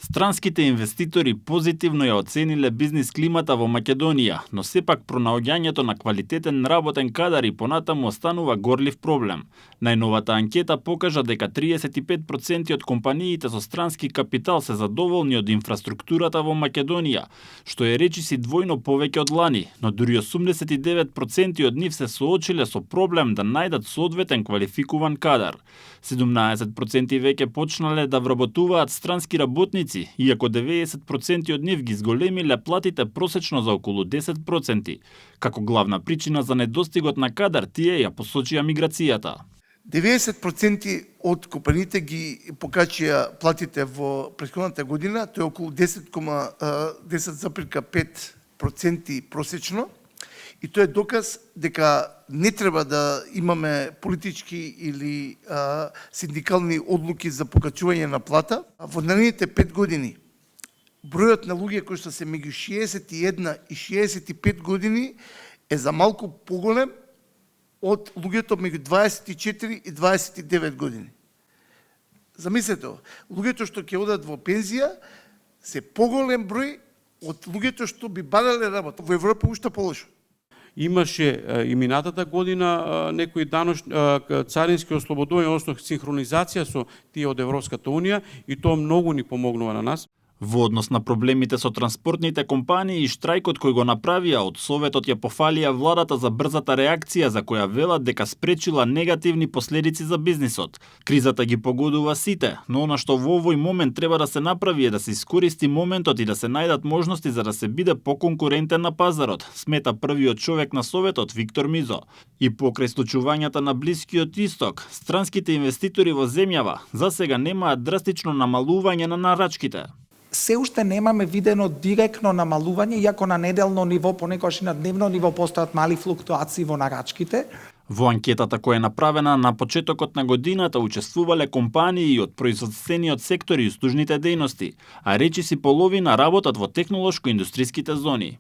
Странските инвеститори позитивно ја оцениле бизнис климата во Македонија, но сепак пронаоѓањето на квалитетен работен кадар и понатаму останува горлив проблем. Најновата анкета покажа дека 35% од компаниите со странски капитал се задоволни од инфраструктурата во Македонија, што е речиси двојно повеќе од лани, но дури 89% од нив се соочиле со проблем да најдат соодветен квалификуван кадар. 17% веќе почнале да вработуваат странски работници, иако 90% од нив ги зголемиле платите просечно за околу 10%. Како главна причина за недостигот на кадар, тие ја посочија миграцијата. 90% од компаниите ги покачија платите во претходната година, тоа е околу 10,5% просечно. И тоа е доказ дека не треба да имаме политички или синдикални одлуки за покачување на плата. Во наредните 5 години бројот на луѓе кои што се меѓу 61 и 65 години е за малку поголем од луѓето меѓу 24 и 29 години. Замислете, луѓето што ќе одат во пензија се поголем број од луѓето што би барале работа. Во Европа уште полошо. Имаше и минатата година некои царински ослободувања, односно синхронизација со тие од Европската Унија, и тоа многу ни помогнува на нас. Во однос на проблемите со транспортните компании и штрајкот кој го направија, од Советот ја пофалија владата за брзата реакција за која велат дека спречила негативни последици за бизнисот. Кризата ги погодува сите, но она што во овој момент треба да се направи е да се искористи моментот и да се најдат можности за да се биде поконкурентен на пазарот, смета првиот човек на Советот Виктор Мизо. И покрај случувањата на Блискиот Исток, странските инвеститори во земјава засега немаат драстично намалување на нарачките. Се уште немаме видено директно намалување, иако на неделно ниво, понекогаш и на дневно ниво постојат мали флуктуации во нарачките. Во анкетата која е направена на почетокот на годината учествувале компании од производствениот сектор и услужните дејности, а речиси половина работат во технолошко-индустриските зони.